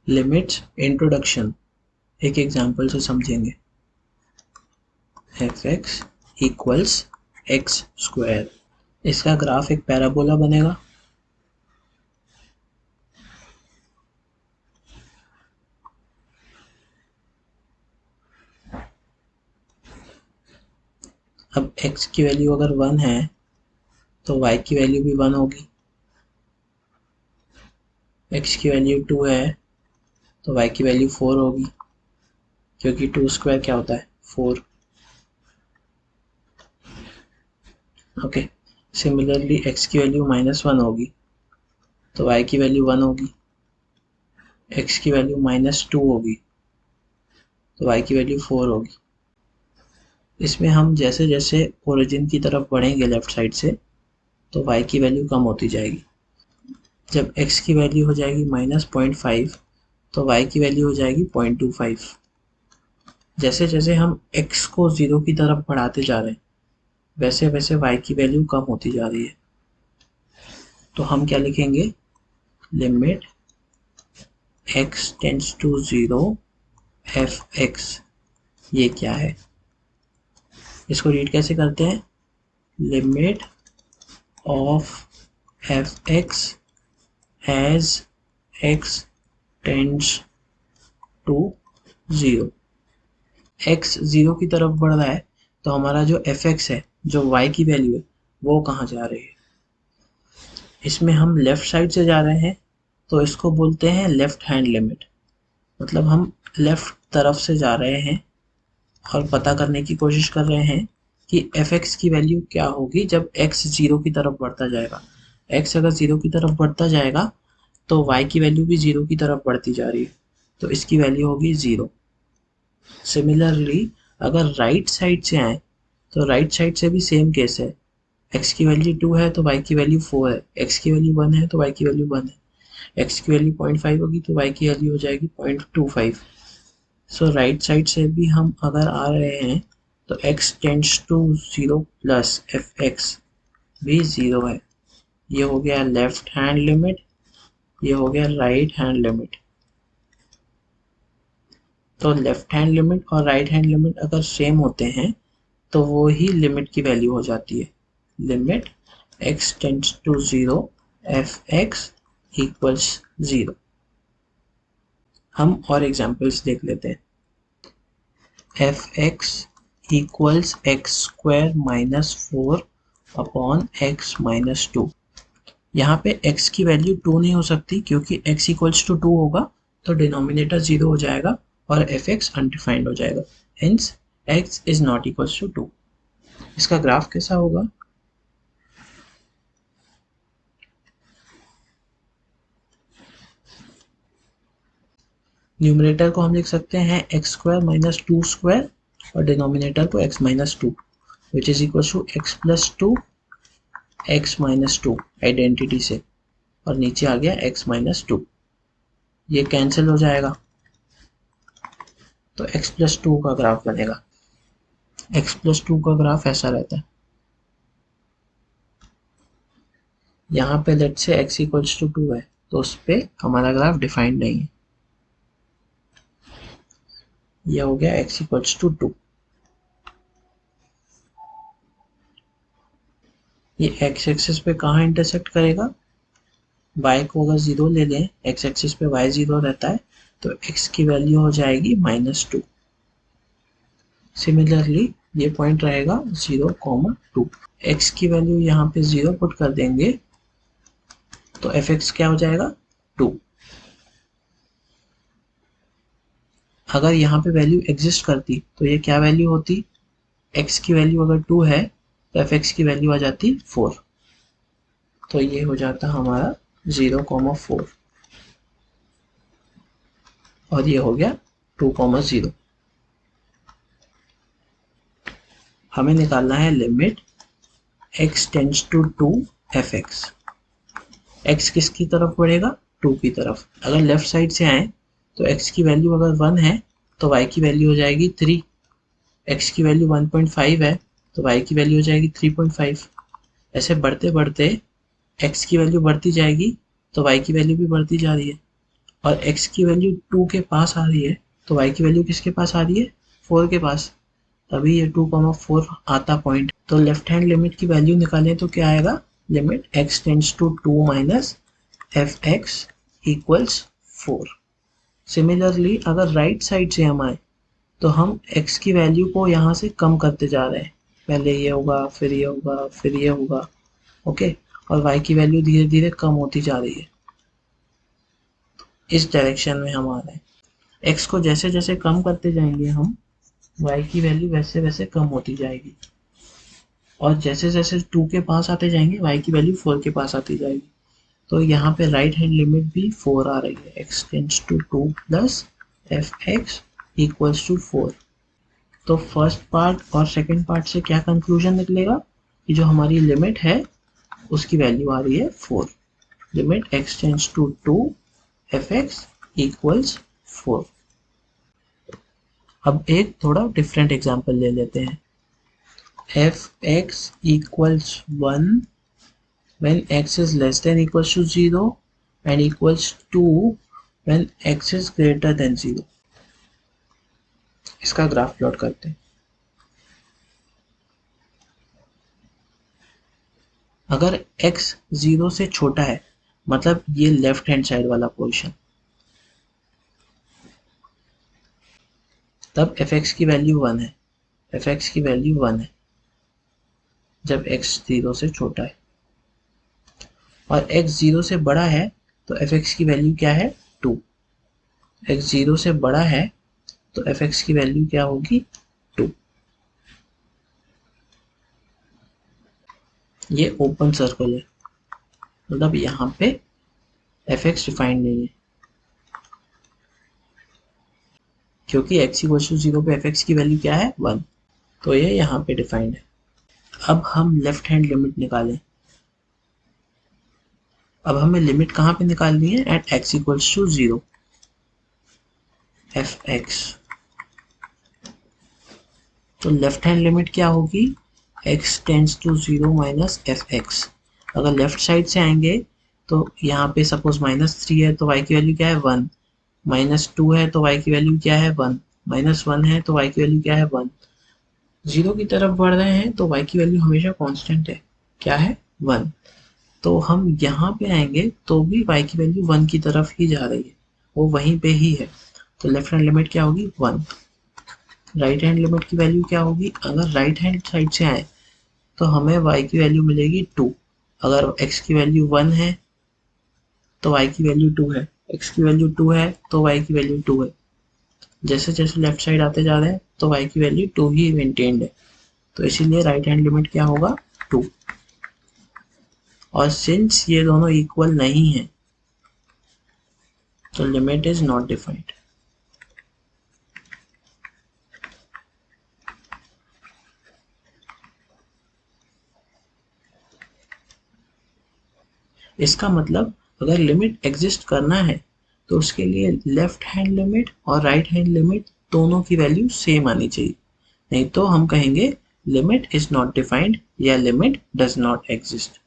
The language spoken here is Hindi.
लिमिट्स इंट्रोडक्शन एक एग्जांपल से समझेंगे। fx इक्वल्स एक्स स्क्वायर, इसका ग्राफ एक पैराबोला बनेगा। अब x की वैल्यू अगर 1 है तो y की वैल्यू भी 1 होगी। x की वैल्यू 2 है तो y की वैल्यू 4 होगी, क्योंकि 2 स्क्वायर क्या होता है 4। ओके, सिमिलरली x की वैल्यू -1 होगी तो y की वैल्यू 1 होगी। x की वैल्यू -2 होगी तो y की वैल्यू 4 होगी। इसमें हम जैसे जैसे ओरिजिन की तरफ बढ़ेंगे लेफ्ट साइड से तो y की वैल्यू कम होती जाएगी। जब x की वैल्यू हो जाएगी -0.5 तो y की वैल्यू हो जाएगी 0.25। जैसे जैसे हम x को 0 की तरफ बढ़ाते जा रहे हैं वैसे वैसे y की वैल्यू कम होती जा रही है। तो हम क्या लिखेंगे, limit x tends to 0 fx। ये क्या है, इसको रीड कैसे करते हैं, limit of fx as x tends to 0। x 0 की तरफ बढ़ रहा है तो हमारा जो fx है, जो y की वैल्यू है, वो कहाँ जा रही है। इसमें हम लेफ्ट साइड से जा रहे हैं तो इसको बोलते हैं लेफ्ट हैंड लिमिट। मतलब हम लेफ्ट तरफ से जा रहे हैं और पता करने की कोशिश कर रहे हैं कि fx की वैल्यू क्या होगी जब x 0 की तरफ बढ़ता जाएगा। x अगर 0 की तरफ बढ़ता जाएगा तो y की वैल्यू भी 0 की तरफ बढ़ती जा रही है, तो इसकी वैल्यू होगी 0। सिमिलरली अगर राइट साइड से आए तो राइट साइड से भी सेम केस है। x की वैल्यू 2 है तो y की वैल्यू 4 है, x की वैल्यू 1 है तो y की वैल्यू 1 है, x की वैल्यू 0.5 होगी तो y की वैल्यू हो जाएगी 0.25। सो राइट साइड से भी हम अगर आ रहे हैं तो x tends to 0 plus fx भी 0 है। ये हो गया लेफ्ट हैंड लिमिट, ये हो गया राइट हैंड लिमिट। तो लेफ्ट हैंड लिमिट और राइट हैंड लिमिट अगर सेम होते हैं तो वो ही लिमिट की वैल्यू हो जाती है। Limit x tends to 0 fx equals 0। हम और एग्जांपल्स देख लेते हैं। fx equals x square -4 upon x -2। यहाँ पे x की वैल्यू 2 नहीं हो सकती क्योंकि x इक्वल्स टू 2 होगा तो डिनोमिनेटर 0 हो जाएगा और fx अनडिफाइंड हो जाएगा। Hence x is not equals to 2। इसका ग्राफ कैसा होगा, न्यूमरेटर को हम लिख सकते हैं x स्क्वायर माइनस 2 स्क्वायर और डिनोमिनेटर को x minus 2 which is equal to x plus 2 x minus 2 identity से, और नीचे आ गया x माइनस 2। ये कैंसिल हो जाएगा तो x प्लस 2 का ग्राफ बनेगा। x प्लस 2 का ग्राफ ऐसा रहता है। यहाँ पे लेट से x इक्वल्स टू 2 है तो उस पर हमारा ग्राफ डिफाइंड नहीं है। यह हो गया x इक्वल्स टू 2। ये x एक्सिस पे कहाँ इंटरसेक्ट करेगा, y को अगर 0 ले लें, x एक्सिस पे y 0 रहता है तो x की वैल्यू हो जाएगी -2। सिमिलरली ये पॉइंट रहेगा 0,2। x की वैल्यू यहाँ पे 0 पुट कर देंगे तो fx क्या हो जाएगा 2। अगर यहाँ पे वैल्यू एग्जिस्ट करती तो ये क्या वैल्यू होती, x की वैल्यू अगर 2 है तो fx की वैल्यू आ जाती 4। तो ये हो जाता हमारा 0,4 और ये हो गया 2,0। हमें निकालना है limit x tends to 2 fx। x किसकी तरफ बढ़ेगा, 2 की तरफ। अगर लेफ्ट साइड से आए तो x की वैल्यू अगर 1 है तो y की वैल्यू हो जाएगी 3। x की वैल्यू 1.5 है तो y की वैल्यू हो जाएगी 3.5। ऐसे बढ़ते बढ़ते x की वैल्यू बढ़ती जाएगी तो y की वैल्यू भी बढ़ती जा रही है और x की वैल्यू 2 के पास आ रही है, तो y की वैल्यू किसके पास आ रही है, 4 के पास, तभी ये 2,4 आता पॉइंट। तो लेफ्ट हैंड लिमिट की वैल्यू निकालें तो क्या आएगा, limit x tends to 2 minus f x equals 4। Similarly अगर राइट साइड से हम आए तो हम x की वैल्यू को यहाँ से कम करते जा रहे हैं, पहले ये होगा, फिर ये होगा, फिर ये होगा, ओके, और y की वैल्यू धीरे धीरे कम होती जा रही है, इस डायरेक्शन में हम आ रहे हैं। x को जैसे जैसे कम करते जाएंगे हम, y की वैल्यू वैसे वैसे कम होती जाएगी, और जैसे जैसे 2 के पास आते जाएंगे y की वैल्यू 4 के पास आती जाएगी। तो यहाँ पे राइट हैंड लिमिट भी 4 आ रही है, x tends to 2 plus f x equals to 4। तो फर्स्ट पार्ट और सेकंड पार्ट से क्या कंक्लूजन निकलेगा कि जो हमारी लिमिट है उसकी वैल्यू आ रही है 4, limit x tends to 2 f x equals 4। अब एक थोड़ा डिफरेंट एग्जांपल ले लेते हैं, f x equals 1 when x is less than equals to 0 and equals 2 when x is greater than 0। इसका ग्राफ प्लॉट करते हैं। अगर x 0 से छोटा है, मतलब ये लेफ्ट हैंड साइड वाला पोर्शन, तब fx की वैल्यू 1 है, fx की वैल्यू 1 है जब x 0 से छोटा है, और x 0 से बड़ा है तो fx की वैल्यू क्या है, 2। x 0 से बड़ा है तो fx की वैल्यू क्या होगी, 2। ये ओपन सर्कल है, मतलब यहाँ पे fx डिफाइंड नहीं है, क्योंकि x इक्वल्स टू 0 पे fx की वैल्यू क्या है, 1, तो ये यहाँ पे डिफाइंड है। अब हम लेफ्ट हैंड लिमिट निकालें। अब हमें लिमिट कहाँ पे निकालनी है, at x equals to 0 f x. तो लेफ्ट हैंड लिमिट क्या होगी, x tends to 0 minus f x. अगर लेफ्ट साइड से आएंगे तो यहाँ पे सपोज -3 है तो y की वैल्यू क्या है, 1, -2 है तो y की वैल्यू क्या है, 1, -1 है तो y की वैल्यू क्या है, 1। 0 की तरफ बढ़ रहे हैं तो y की वैल्यू हमेशा कांस्टेंट है, क्या है, 1। तो हम यहाँ पे आएंगे तो भी y की वैल्यू 1 की तरफ ही जा रही है, वो वहीं पे ही है। तो लेफ्ट हैंड लिमिट क्या होगी, 1। राइट हैंड लिमिट की वैल्यू क्या होगी, अगर राइट हैंड साइड से आए तो हमें y की वैल्यू मिलेगी 2। अगर x की वैल्यू 1 है तो y की वैल्यू 2 है, x की वैल्यू 2 है तो y की वैल्यू 2 है। जैसे जैसे लेफ्ट साइड आते जा रहे हैं तो y की वैल्यू 2 ही मेंटेन्ड है, तो इसीलिए राइट हैंड लिमिट क्या होगा, 2। और सिंस ये दोनों इक्वल नहीं है तो लिमिट इज नॉट डिफाइंड। इसका मतलब अगर लिमिट एग्जिस्ट करना है तो उसके लिए लेफ्ट हैंड लिमिट और राइट हैंड लिमिट दोनों की वैल्यू सेम आनी चाहिए, नहीं तो हम कहेंगे लिमिट इज नॉट डिफाइंड या लिमिट डज नॉट एग्जिस्ट।